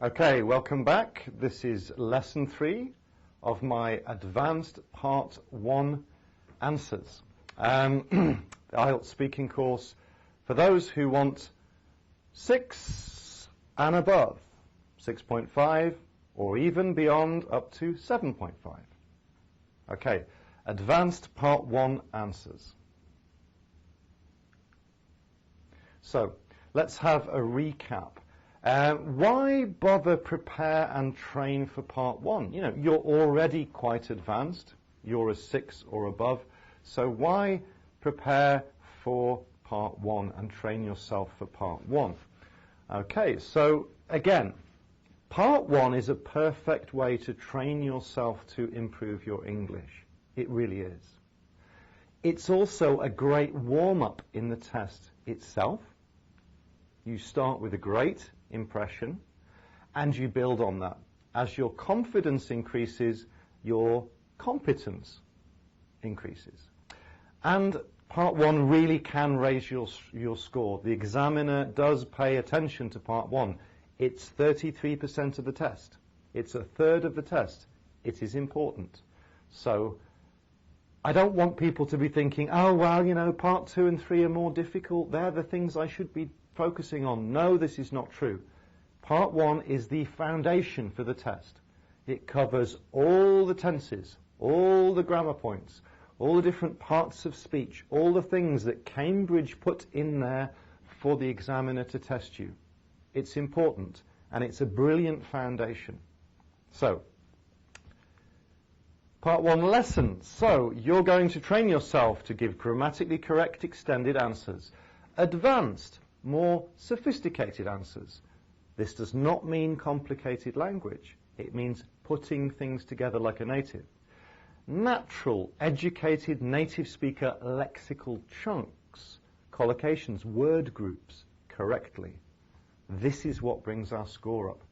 Okay, welcome back. This is lesson 3 of my advanced part 1 answers. The IELTS speaking course for those who want 6 and above, 6.5 or even beyond up to 7.5. Okay, advanced part 1 answers. So, let's have a recap. Why bother prepare and train for part 1? You know, you're already quite advanced. You're a 6 or above. So why prepare for part 1 and train yourself for part 1? Okay, so again, part 1 is a perfect way to train yourself to improve your English. It really is. It's also a great warm-up in the test itself. You start with a great impression and you build on that. As your confidence increases, your competence increases. And part 1 really can raise your score. The examiner does pay attention to part 1. It's 33% of the test. It's a third of the test. It is important. So I don't want people to be thinking, oh, well, you know, part 2 and 3 are more difficult. They're the things I should be focusing on. No, this is not true. Part 1 is the foundation for the test. It covers all the tenses, all the grammar points, all the different parts of speech, all the things that Cambridge put in there for the examiner to test you. It's important, and it's a brilliant foundation. So, part 1 lessons. So, you're going to train yourself to give grammatically correct extended answers. Advanced, more sophisticated answers. This does not mean complicated language. It means putting things together like a native. Natural, educated, native speaker lexical chunks, collocations, word groups correctly. This is what brings our score up.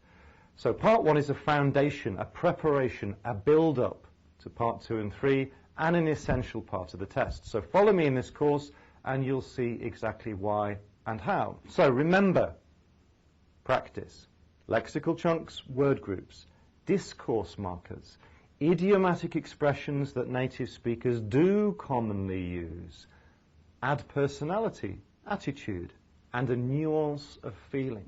So part 1 is a foundation, a preparation, a build-up to part 2 and 3, and an essential part of the test. So follow me in this course and you'll see exactly why and how. So remember, practice, lexical chunks, word groups, discourse markers, idiomatic expressions that native speakers do commonly use, add personality, attitude, and a nuance of feeling.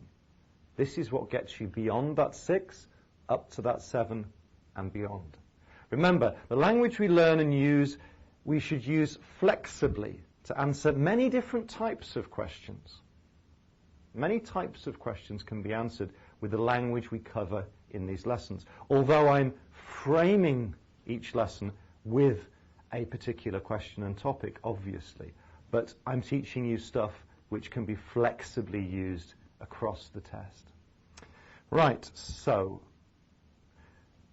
This is what gets you beyond that 6, up to that 7 and beyond. Remember, the language we learn and use, we should use flexibly to answer many different types of questions. Many types of questions can be answered with the language we cover in these lessons, although I'm framing each lesson with a particular question and topic, obviously, but I'm teaching you stuff which can be flexibly used across the test. Right, so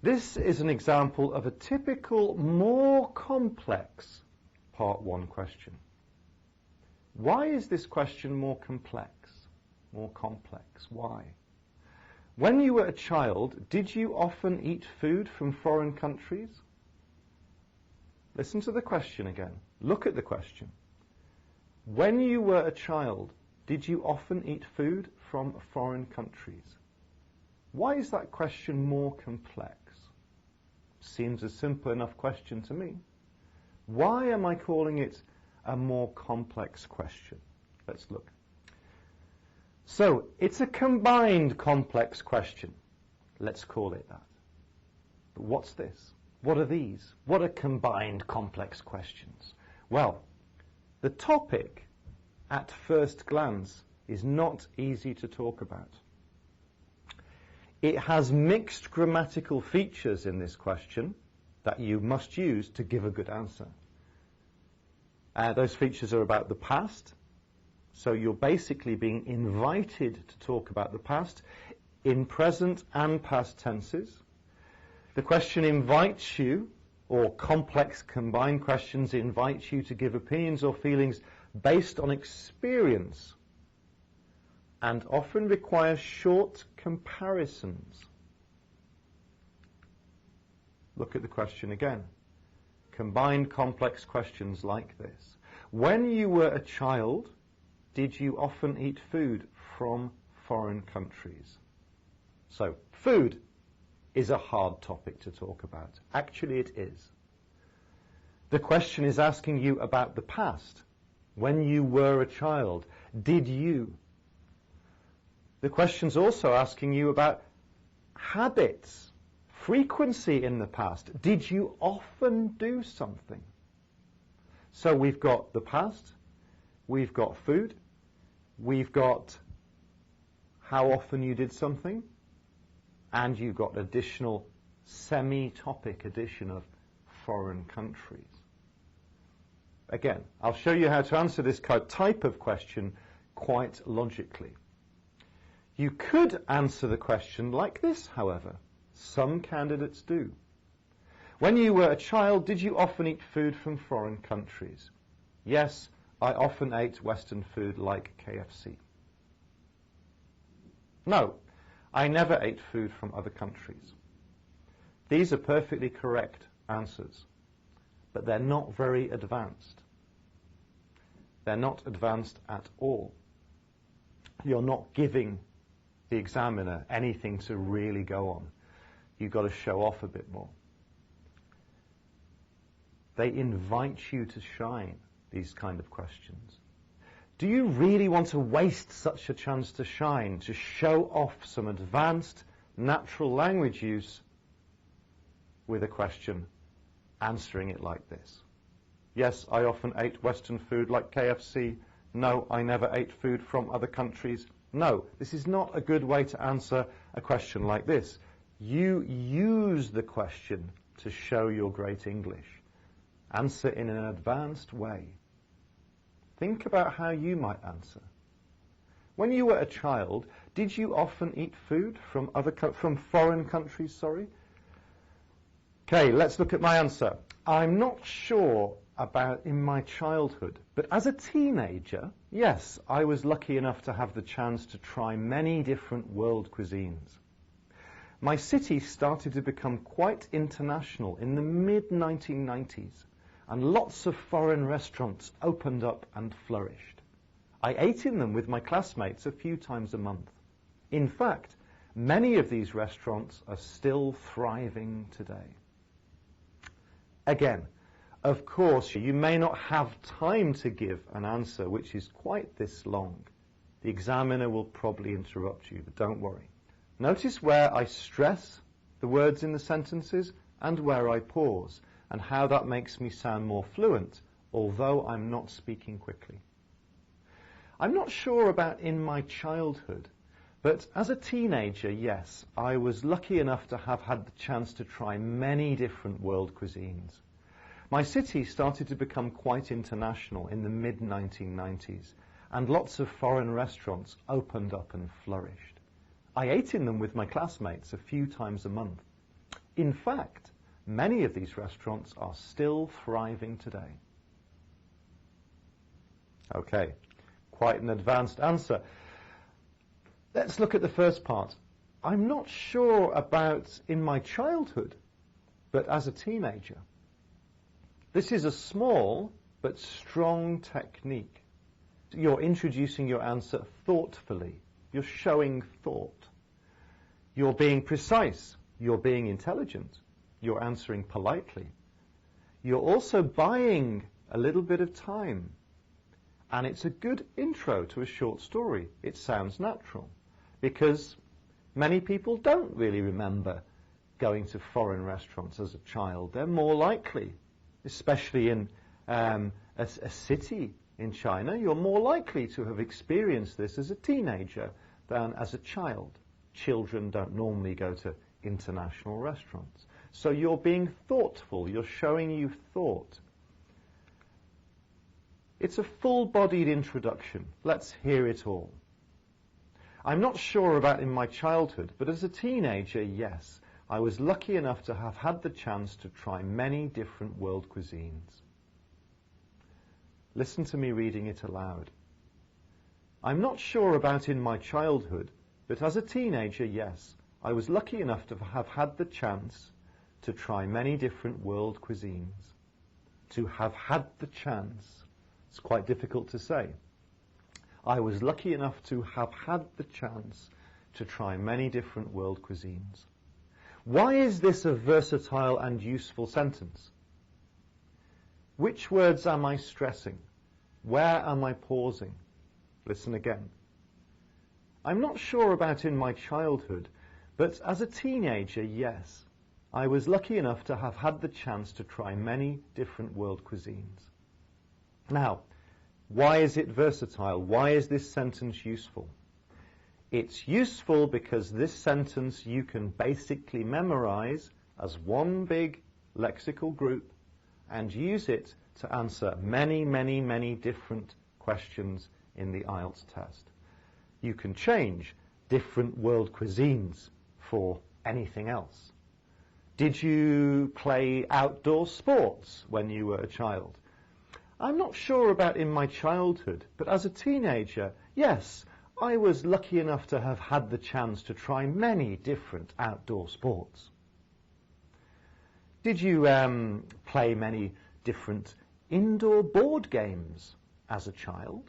this is an example of a typical, more complex part 1 question. Why is this question more complex? More complex. Why? When you were a child, did you often eat food from foreign countries? Listen to the question again. Look at the question. When you were a child, did you often eat food from foreign countries? Why is that question more complex? Seems a simple enough question to me. Why am I calling it a more complex question? Let's look. So, it's a combined complex question. Let's call it that. But what's this? What are these? What are combined complex questions? Well, the topic, at first glance, is not easy to talk about. It has mixed grammatical features in this question that you must use to give a good answer. Those features are about the past. So you're basically being invited to talk about the past in present and past tenses. The question invites you, or complex combined questions invite you to give opinions or feelings based on experience and often require short comparisons. Look at the question again. Combined complex questions like this. When you were a child, did you often eat food from foreign countries? So food is a hard topic to talk about. Actually, it is. The question is asking you about the past. When you were a child, did you? The question's also asking you about habits, frequency in the past. Did you often do something? So we've got the past, we've got food, we've got how often you did something, and you've got additional semi-topic addition of foreign countries. Again, I'll show you how to answer this type of question quite logically. You could answer the question like this, however. Some candidates do. When you were a child, did you often eat food from foreign countries? Yes, I often ate Western food like KFC. No, I never ate food from other countries. These are perfectly correct answers, but they're not very advanced. They're not advanced at all. You're not giving the examiner anything to really go on. You've got to show off a bit more. They invite you to shine, these kind of questions. Do you really want to waste such a chance to shine, to show off some advanced natural language use with a question, answering it like this? Yes, I often ate Western food like KFC. No, I never ate food from other countries. No, this is not a good way to answer a question like this. You use the question to show your great English. Answer in an advanced way. Think about how you might answer. When you were a child, did you often eat food from foreign countries? Okay, let's look at my answer. I'm not sure about in my childhood, but as a teenager, yes, I was lucky enough to have the chance to try many different world cuisines. My city started to become quite international in the mid-1990s, and lots of foreign restaurants opened up and flourished. I ate in them with my classmates a few times a month. In fact, many of these restaurants are still thriving today. Again, of course, you may not have time to give an answer which is quite this long. The examiner will probably interrupt you, but don't worry. Notice where I stress the words in the sentences and where I pause, and how that makes me sound more fluent, although I'm not speaking quickly. I'm not sure about in my childhood, but as a teenager, yes, I was lucky enough to have had the chance to try many different world cuisines. My city started to become quite international in the mid-1990s, and lots of foreign restaurants opened up and flourished. I ate in them with my classmates a few times a month. In fact, many of these restaurants are still thriving today. Okay, quite an advanced answer. Let's look at the first part. I'm not sure about in my childhood, but as a teenager. This is a small but strong technique. You're introducing your answer thoughtfully. You're showing thought. You're being precise. You're being intelligent. You're answering politely. You're also buying a little bit of time. And it's a good intro to a short story. It sounds natural because many people don't really remember going to foreign restaurants as a child. They're more likely, especially in a city in China, you're more likely to have experienced this as a teenager than as a child. Children don't normally go to international restaurants. So you're being thoughtful. You're showing you thought. It's a full-bodied introduction. Let's hear it all. I'm not sure about in my childhood, but as a teenager, yes, I was lucky enough to have had the chance to try many different world cuisines. Listen to me reading it aloud. I'm not sure about in my childhood, but as a teenager, yes, I was lucky enough to have had the chance to try many different world cuisines. To have had the chance. It's quite difficult to say. I was lucky enough to have had the chance to try many different world cuisines. Why is this a versatile and useful sentence? Which words am I stressing? Where am I pausing? Listen again. I'm not sure about in my childhood, but as a teenager, yes, I was lucky enough to have had the chance to try many different world cuisines. Now, why is it versatile? Why is this sentence useful? It's useful because this sentence you can basically memorize as one big lexical group and use it to answer many, many, many different questions in the IELTS test. You can change different world cuisines for anything else. Did you play outdoor sports when you were a child? I'm not sure about in my childhood, but as a teenager, yes, I was lucky enough to have had the chance to try many different outdoor sports. Did you play many different indoor board games as a child?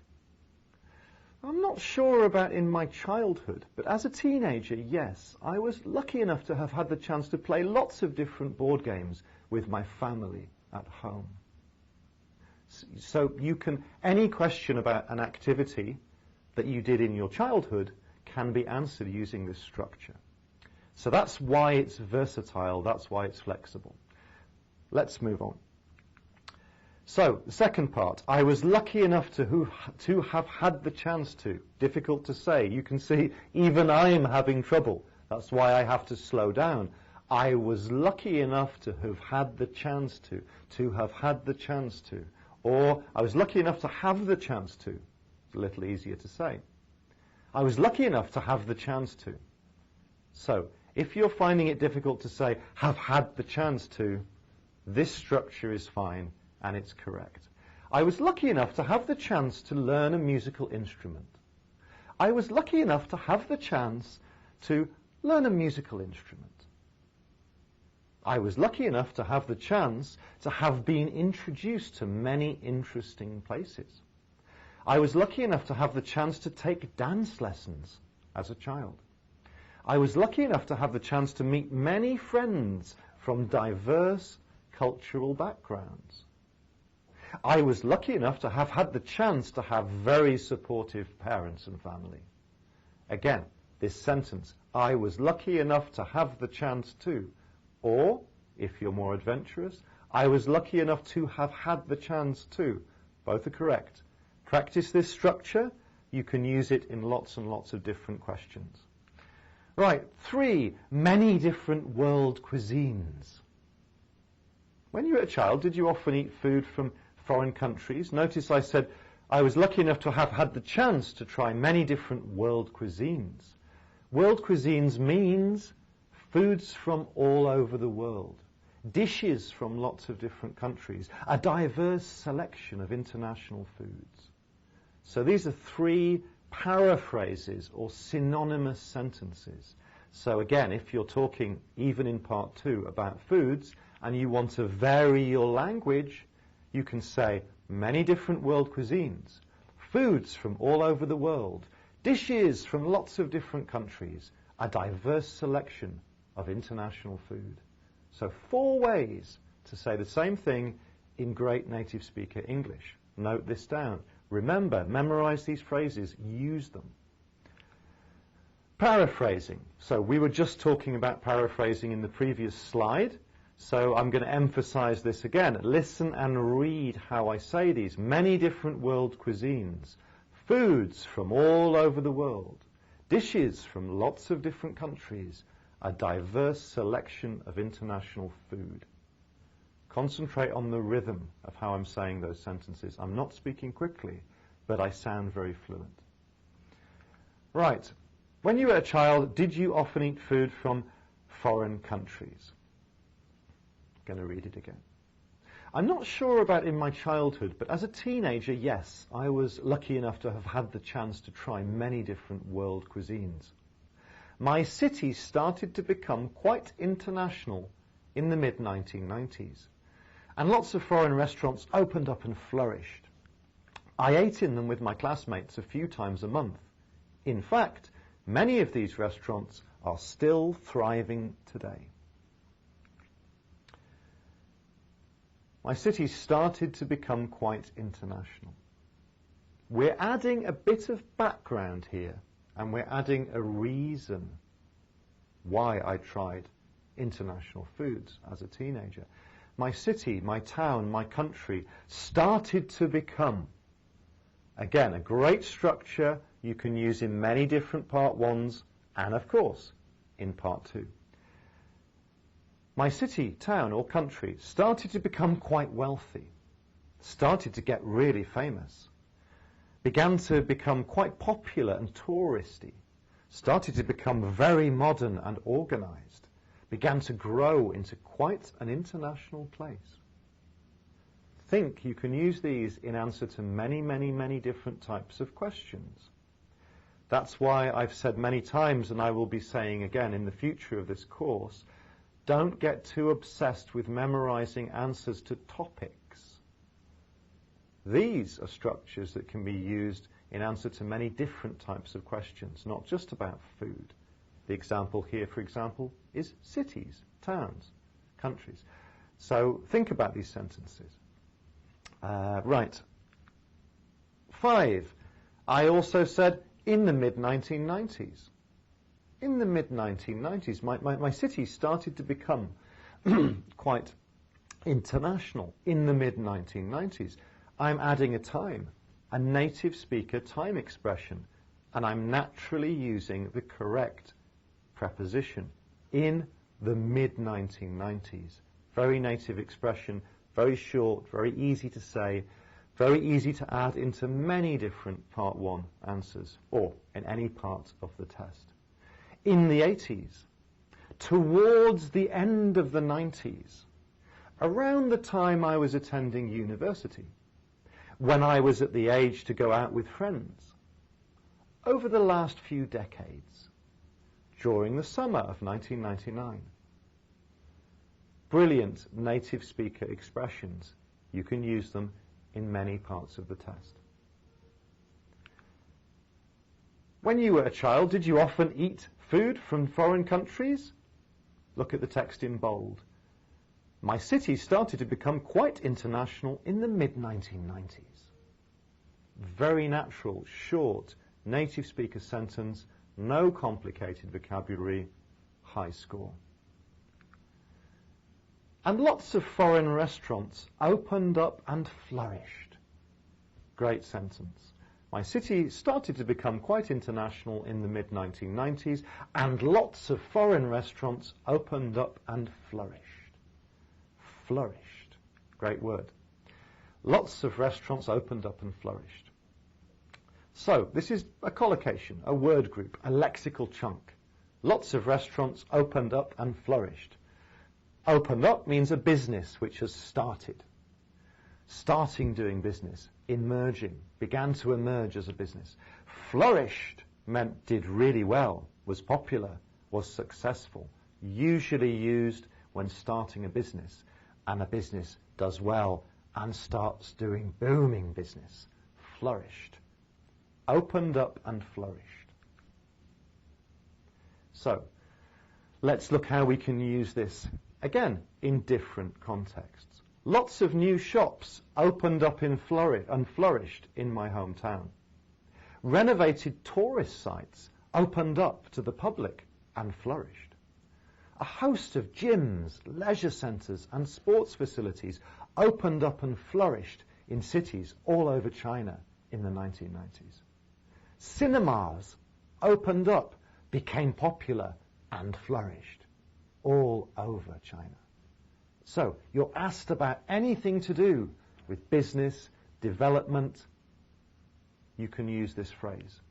I'm not sure about in my childhood, but as a teenager, yes, I was lucky enough to have had the chance to play lots of different board games with my family at home. So you can, any question about an activity that you did in your childhood can be answered using this structure. So that's why it's versatile, that's why it's flexible. Let's move on. So, the second part, I was lucky enough to have had the chance to. Difficult to say. You can see even I'm having trouble. That's why I have to slow down. I was lucky enough to have had the chance to have had the chance to. Or, I was lucky enough to have the chance to. It's a little easier to say. I was lucky enough to have the chance to. So, if you're finding it difficult to say, have had the chance to, this structure is fine. And it's correct. I was lucky enough to have the chance to learn a musical instrument. I was lucky enough to have the chance to learn a musical instrument. I was lucky enough to have the chance to have been introduced to many interesting places. I was lucky enough to have the chance to take dance lessons as a child. I was lucky enough to have the chance to meet many friends from diverse cultural backgrounds. I was lucky enough to have had the chance to have very supportive parents and family. Again, this sentence, I was lucky enough to have the chance to. Or, if you're more adventurous, I was lucky enough to have had the chance to. Both are correct. Practice this structure. You can use it in lots and lots of different questions. Right, 3, many different world cuisines. When you were a child, did you often eat food from foreign countries? Notice I said I was lucky enough to have had the chance to try many different world cuisines. World cuisines means foods from all over the world, dishes from lots of different countries, a diverse selection of international foods. So these are 3 paraphrases or synonymous sentences. So again, if you're talking even in part 2 about foods and you want to vary your language, you can say many different world cuisines, foods from all over the world, dishes from lots of different countries, a diverse selection of international food. So 4 ways to say the same thing in great native speaker English. Note this down. Remember, memorize these phrases, use them. Paraphrasing. So we were just talking about paraphrasing in the previous slide. So I'm going to emphasize this again. Listen and read how I say these. Many different world cuisines. Foods from all over the world. Dishes from lots of different countries. A diverse selection of international food. Concentrate on the rhythm of how I'm saying those sentences. I'm not speaking quickly, but I sound very fluent. Right. When you were a child, did you often eat food from foreign countries? Going to read it again. I'm not sure about in my childhood, but as a teenager, yes, I was lucky enough to have had the chance to try many different world cuisines. My city started to become quite international in the mid-1990s, and lots of foreign restaurants opened up and flourished. I ate in them with my classmates a few times a month. In fact, Many of these restaurants are still thriving today. My city started to become quite international. We're adding a bit of background here, and we're adding a reason why I tried international foods as a teenager. My city, my town, my country started to become, again, a great structure you can use in many different part ones and, of course, in part two. My city, town or country started to become quite wealthy, started to get really famous, began to become quite popular and touristy, started to become very modern and organized, began to grow into quite an international place. Think you can use these in answer to many, many, many different types of questions. That's why I've said many times, and I will be saying again in the future of this course, don't get too obsessed with memorizing answers to topics. These are structures that can be used in answer to many different types of questions, not just about food. The example here, for example, is cities, towns, countries. So think about these sentences. Right. 5. I also said in the mid-1990s. In the mid-1990s, my city started to become quite international in the mid-1990s. I'm adding a time, a native speaker time expression, and I'm naturally using the correct preposition in the mid-1990s. Very native expression, very short, very easy to say, very easy to add into many different part 1 answers, or in any part of the test. In the 80s, towards the end of the 90s, around the time I was attending university, when I was at the age to go out with friends, over the last few decades, during the summer of 1999. Brilliant native speaker expressions. You can use them in many parts of the test. When you were a child, did you often eat food from foreign countries? Look at the text in bold. My city started to become quite international in the mid-1990s. Very natural, short, native speaker sentence, no complicated vocabulary, high score. And lots of foreign restaurants opened up and flourished. Great sentence. My city started to become quite international in the mid-1990s, and lots of foreign restaurants opened up and flourished. Flourished. Great word. Lots of restaurants opened up and flourished. So, this is a collocation, a word group, a lexical chunk. Lots of restaurants opened up and flourished. Opened up means a business which has started. Starting doing business, emerging, began to emerge as a business. Flourished meant did really well, was popular, was successful, usually used when starting a business, and a business does well and starts doing booming business. Flourished. Opened up and flourished. So, let's look how we can use this, again, in different contexts. Lots of new shops opened up and flourished in my hometown. Renovated tourist sites opened up to the public and flourished. A host of gyms, leisure centres and sports facilities opened up and flourished in cities all over China in the 1990s. Cinemas opened up, became popular and flourished all over China. So, you're asked about anything to do with business, development, you can use this phrase.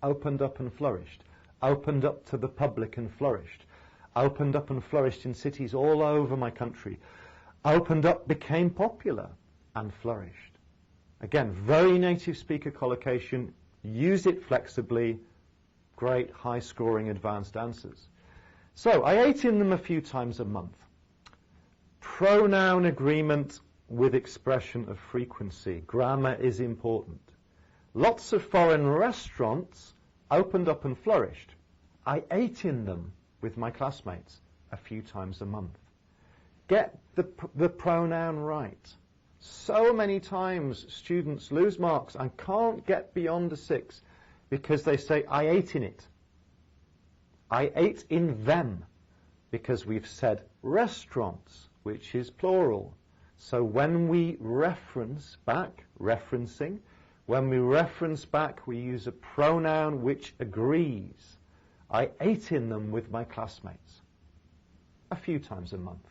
Opened up and flourished. Opened up to the public and flourished. Opened up and flourished in cities all over my country. Opened up, became popular and flourished. Again, very native speaker collocation. Use it flexibly. Great high-scoring advanced answers. So, I ate in them a few times a month. Pronoun agreement with expression of frequency. Grammar is important. Lots of foreign restaurants opened up and flourished. I ate in them with my classmates a few times a month. Get the pronoun right. So many times students lose marks and can't get beyond a 6 because they say, I ate in it. I ate in them, because we've said restaurants, which is plural. So when we reference back, referencing, when we reference back, we use a pronoun which agrees. I ate in them with my classmates a few times a month.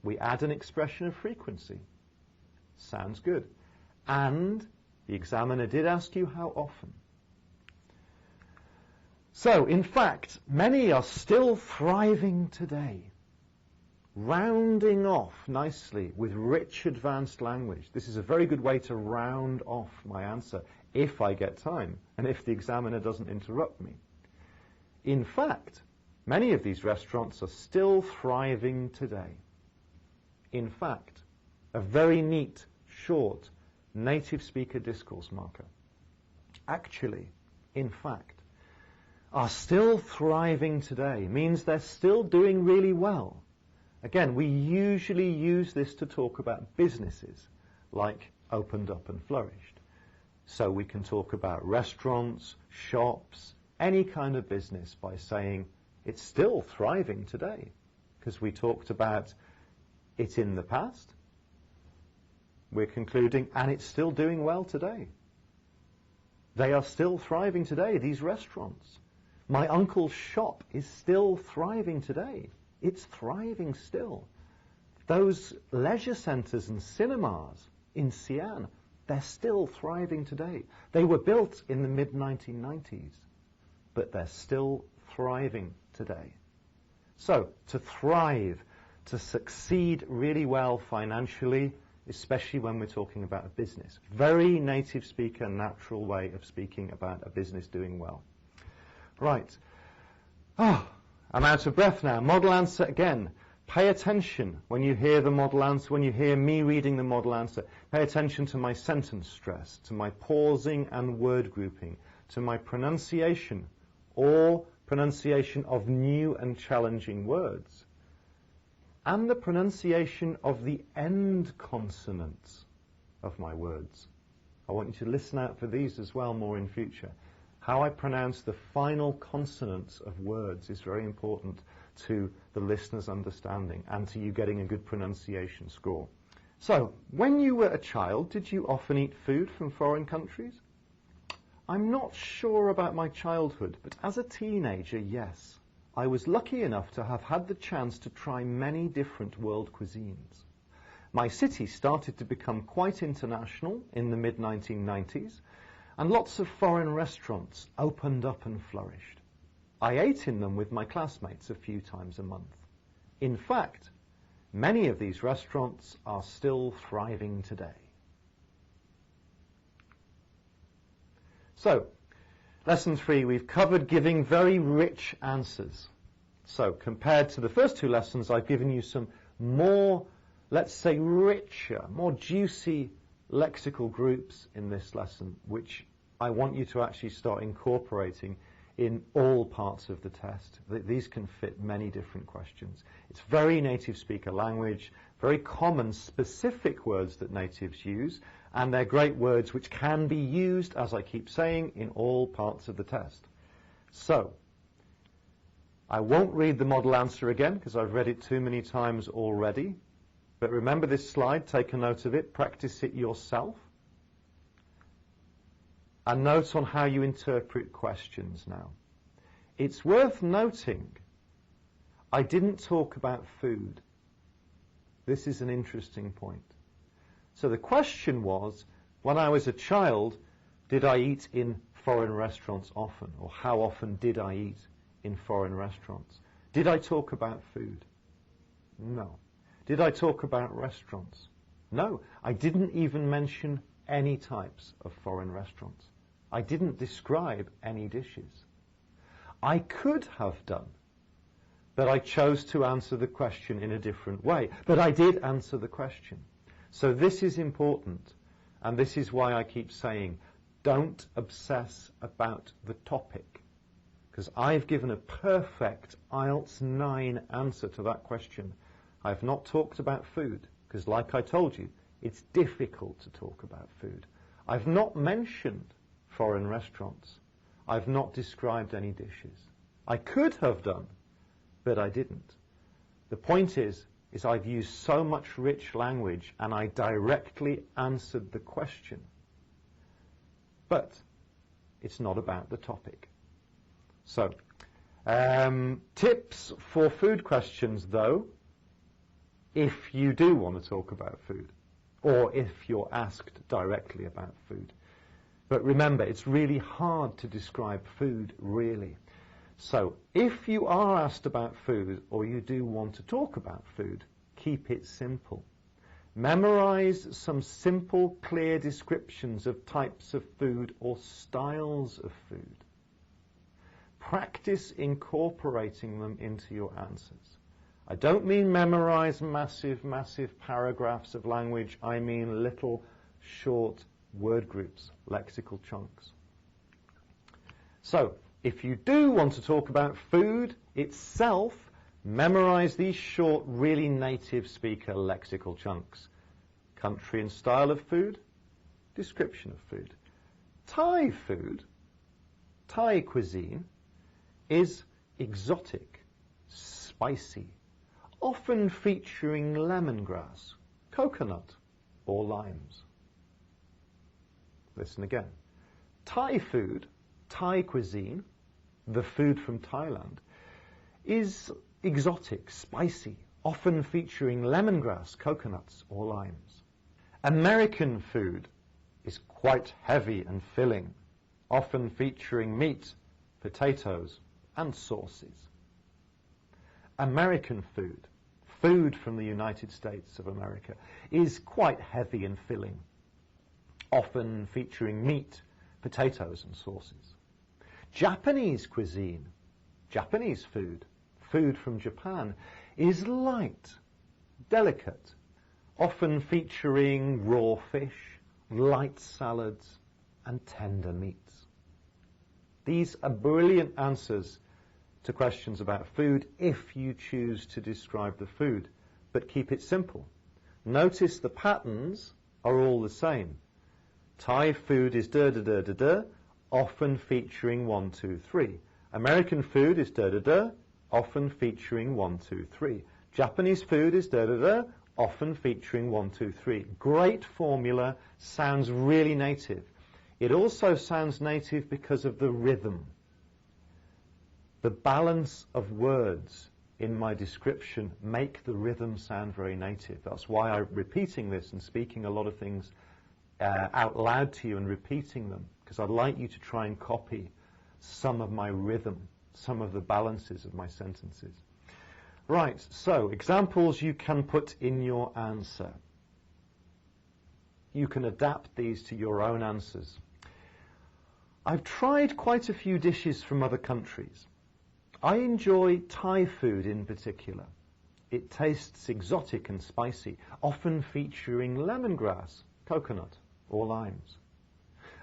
We add an expression of frequency. Sounds good. And the examiner did ask you how often. So, in fact, many are still thriving today, rounding off nicely with rich advanced language. This is a very good way to round off my answer, if I get time, and if the examiner doesn't interrupt me. In fact, many of these restaurants are still thriving today. In fact, a very neat, short, native speaker discourse marker. Actually, in fact, are still thriving today means they're still doing really well. Again, we usually use this to talk about businesses like opened up and flourished. So we can talk about restaurants, shops, any kind of business by saying it's still thriving today, because we talked about it in the past. We're concluding, and it's still doing well today. They are still thriving today, these restaurants. My uncle's shop is still thriving today. It's thriving still. Those leisure centres and cinemas in Xi'an, they're still thriving today. They were built in the mid-1990s, but they're still thriving today. So, to thrive, to succeed really well financially, especially when we're talking about a business. Very native speaker, natural way of speaking about a business doing well. Right. Oh, I'm out of breath now. Model answer again. Pay attention when you hear the model answer, when you hear me reading the model answer. Pay attention to my sentence stress, to my pausing and word grouping, to my pronunciation or pronunciation of new and challenging words, and the pronunciation of the end consonants of my words. I want you to listen out for these as well more in future. How I pronounce the final consonants of words is very important to the listener's understanding and to you getting a good pronunciation score. So, when you were a child, did you often eat food from foreign countries? I'm not sure about my childhood, but as a teenager, yes. I was lucky enough to have had the chance to try many different world cuisines. My city started to become quite international in the mid-1990s, and lots of foreign restaurants opened up and flourished. I ate in them with my classmates a few times a month. In fact, many of these restaurants are still thriving today. So, lesson 3, we've covered giving very rich answers. So, compared to the first 2 lessons, I've given you some more, let's say, richer, more juicy lexical groups in this lesson, which I want you to actually start incorporating in all parts of the test. These can fit many different questions. It's very native speaker language, very common specific words that natives use, and they're great words which can be used, as I keep saying, in all parts of the test. So, I won't read the model answer again because I've read it too many times already. But remember this slide, take a note of it, practice it yourself. And note on how you interpret questions now. It's worth noting, I didn't talk about food. This is an interesting point. So the question was, when I was a child, did I eat in foreign restaurants often? Or how often did I eat in foreign restaurants? Did I talk about food? No. Did I talk about restaurants? No. I didn't even mention any types of foreign restaurants. I didn't describe any dishes. I could have done, but I chose to answer the question in a different way. But I did answer the question. So this is important, and this is why I keep saying, Don't obsess about the topic, because I've given a perfect IELTS 9 answer to that question. I've not talked about food, because like I told you, it's difficult to talk about food. I've not mentioned foreign restaurants. I've not described any dishes. I could have done, but I didn't. The point is I've used so much rich language and I directly answered the question. But it's not about the topic. So, tips for food questions, though, if you do want to talk about food, or if you're asked directly about food. But remember, it's really hard to describe food, really. So, if you are asked about food, or you do want to talk about food, keep it simple. Memorize some simple, clear descriptions of types of food or styles of food. Practice incorporating them into your answers. I don't mean memorize massive, massive paragraphs of language. I mean little, short word groups, lexical chunks. So, if you do want to talk about food itself, memorize these short, really native speaker lexical chunks. Country and style of food, description of food. Thai food, Thai cuisine, is exotic, spicy, often featuring lemongrass, coconut, or limes. Listen again. Thai food, Thai cuisine, the food from Thailand, is exotic, spicy, often featuring lemongrass, coconuts, or limes. American food is quite heavy and filling, often featuring meat, potatoes, and sauces. American food, food from the United States of America, is quite heavy and filling, often featuring meat, potatoes, and sauces. Japanese cuisine, Japanese food, food from Japan, is light, delicate, often featuring raw fish, light salads, and tender meats. These are brilliant answers to questions about food if you choose to describe the food, but keep it simple. Notice the patterns are all the same. Thai food is da-da-da-da-da, often featuring 1, 2, 3. American food is da-da-da, often featuring 1, 2, 3. Japanese food is da-da-da, often featuring 1, 2, 3. Great formula, sounds really native. It also sounds native because of the rhythm. The balance of words in my description make the rhythm sound very native. That's why I'm repeating this and speaking a lot of things out loud to you and repeating them, because I'd like you to try and copy some of my rhythm, some of the balances of my sentences. Right, so examples you can put in your answer. You can adapt these to your own answers. I've tried quite a few dishes from other countries. I enjoy Thai food in particular. It tastes exotic and spicy, often featuring lemongrass, coconut, or limes.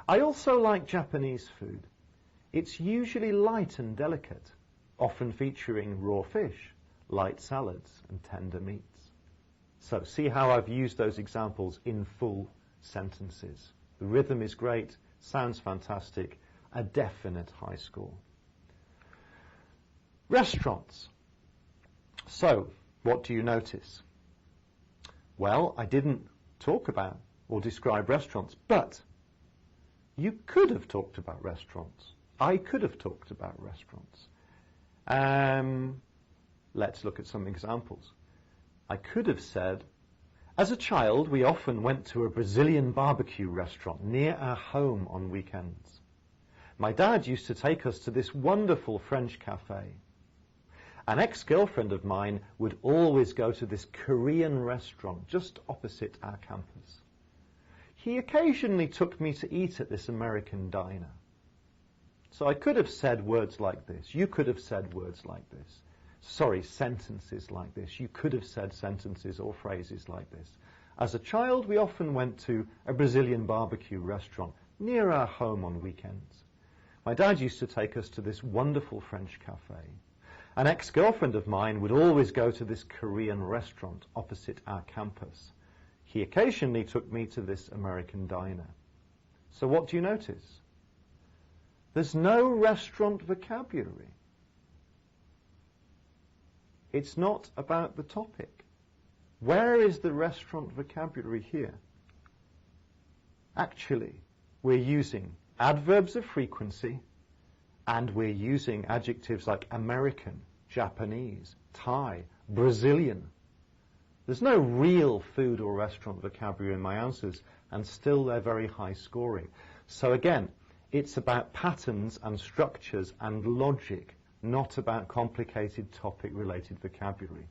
I also like Japanese food. It's usually light and delicate, often featuring raw fish, light salads, and tender meats. So see how I've used those examples in full sentences. The rhythm is great, sounds fantastic, a definite high score. Restaurants. So, what do you notice? Well, I didn't talk about or describe restaurants, but you could have talked about restaurants. I could have talked about restaurants. Let's look at some examples. I could have said, as a child, we often went to a Brazilian barbecue restaurant near our home on weekends. My dad used to take us to this wonderful French cafe. An ex-girlfriend of mine would always go to this Korean restaurant just opposite our campus. He occasionally took me to eat at this American diner. So I could have said words like this. You could have said words like this. Sorry, sentences like this. You could have said sentences or phrases like this. As a child, we often went to a Brazilian barbecue restaurant near our home on weekends. My dad used to take us to this wonderful French cafe. An ex-girlfriend of mine would always go to this Korean restaurant opposite our campus. He occasionally took me to this American diner. So what do you notice? There's no restaurant vocabulary. It's not about the topic. Where is the restaurant vocabulary here? Actually, we're using adverbs of frequency, and we're using adjectives like American, Japanese, Thai, Brazilian. There's no real food or restaurant vocabulary in my answers, and still they're very high scoring. So again, it's about patterns and structures and logic, not about complicated topic-related vocabulary.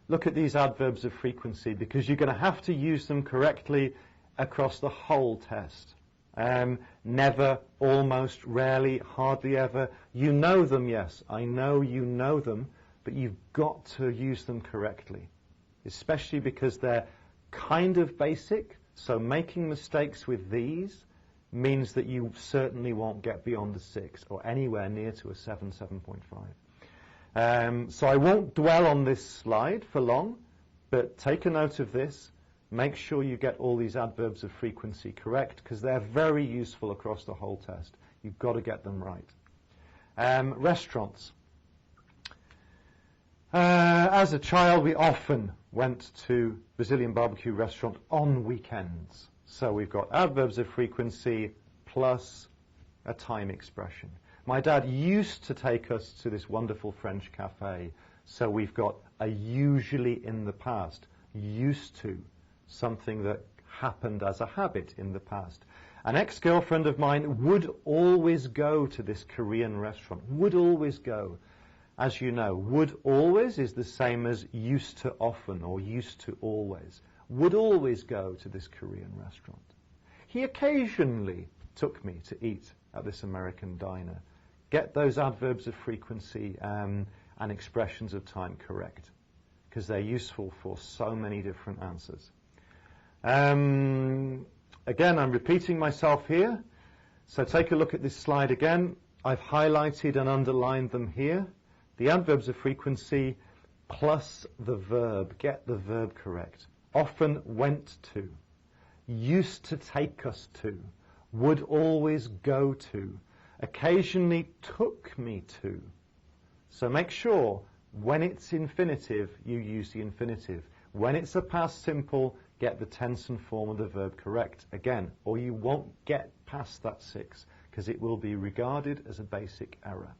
Look at these adverbs of frequency, because you're going to have to use them correctly across the whole test. Never, almost, rarely, hardly ever. You know them, yes, I know you know them, but you've got to use them correctly, especially because they're kind of basic, so making mistakes with these means that you certainly won't get beyond a 6 or anywhere near to a 7, 7.5. So I won't dwell on this slide for long, but take a note of this. Make sure you get all these adverbs of frequency correct, because they're very useful across the whole test. You've got to get them right. Restaurants. As a child, we often went to Brazilian barbecue restaurant on weekends. So we've got adverbs of frequency plus a time expression. My dad used to take us to this wonderful French cafe. So we've got a usually in the past, used to, something that happened as a habit in the past. An ex-girlfriend of mine would always go to this Korean restaurant, would always go. As you know, would always is the same as used to often or used to always. Would always go to this Korean restaurant. He occasionally took me to eat at this American diner. Get those adverbs of frequency and expressions of time correct, because they're useful for so many different answers. Again, I'm repeating myself here, so take a look at this slide again. I've highlighted and underlined them here. The adverbs of frequency plus the verb. Get the verb correct. Often went to, used to take us to, would always go to, occasionally took me to. So make sure when it's infinitive, you use the infinitive. When it's a past simple, get the tense and form of the verb correct again, or you won't get past that 6, because it will be regarded as a basic error.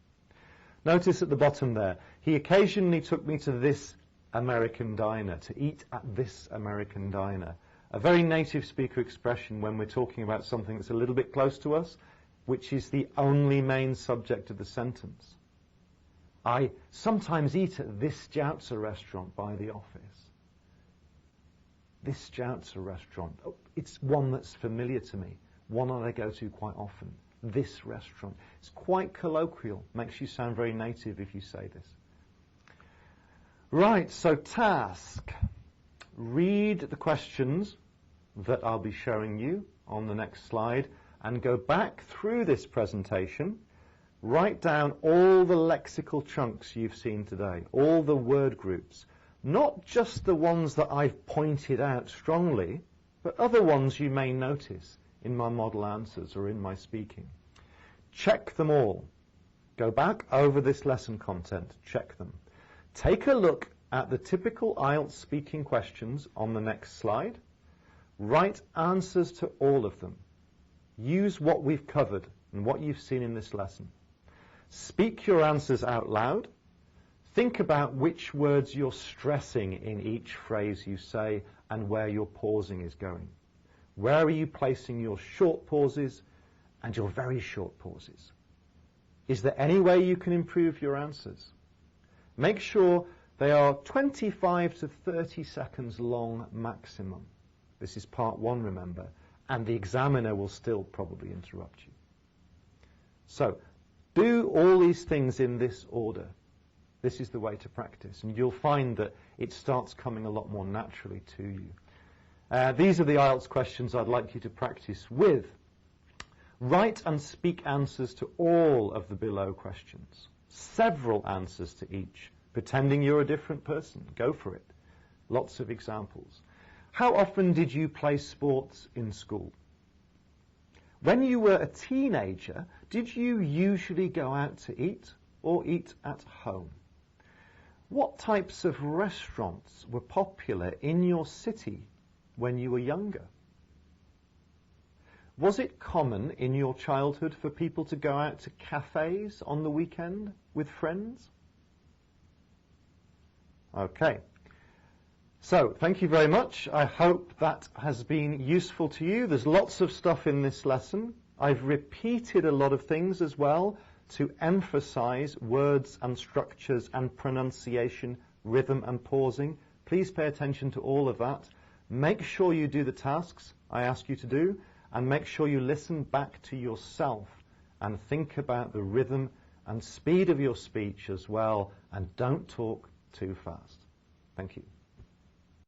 Notice at the bottom there, he occasionally took me to this American diner, to eat at this American diner. A very native speaker expression when we're talking about something that's a little bit close to us, which is the only main subject of the sentence. I sometimes eat at this Jiaozi restaurant by the office. This Jiaozi restaurant, oh, it's one that's familiar to me, one that I go to quite often. This restaurant. It's quite colloquial, makes you sound very native if you say this. Right, so task. Read the questions that I'll be showing you on the next slide and go back through this presentation. Write down all the lexical chunks you've seen today, all the word groups. Not just the ones that I've pointed out strongly, but other ones you may notice in my model answers or in my speaking. Check them all. Go back over this lesson content. Check them. Take a look at the typical IELTS speaking questions on the next slide. Write answers to all of them. Use what we've covered and what you've seen in this lesson. Speak your answers out loud. Think about which words you're stressing in each phrase you say and where your pausing is going. Where are you placing your short pauses and your very short pauses? Is there any way you can improve your answers? Make sure they are 25 to 30 seconds long maximum. This is part 1, remember, and the examiner will still probably interrupt you. So, do all these things in this order. This is the way to practice, and you'll find that it starts coming a lot more naturally to you. These are the IELTS questions I'd like you to practice with. Write and speak answers to all of the below questions. Several answers to each, pretending you're a different person. Go for it. Lots of examples. How often did you play sports in school? When you were a teenager, did you usually go out to eat or eat at home? What types of restaurants were popular in your city when you were younger? Was it common in your childhood for people to go out to cafes on the weekend with friends? Okay. So, thank you very much. I hope that has been useful to you. There's lots of stuff in this lesson. I've repeated a lot of things as well to emphasize words and structures and pronunciation, rhythm and pausing. Please pay attention to all of that. Make sure you do the tasks I ask you to do, and make sure you listen back to yourself and think about the rhythm and speed of your speech as well, and don't talk too fast. Thank you.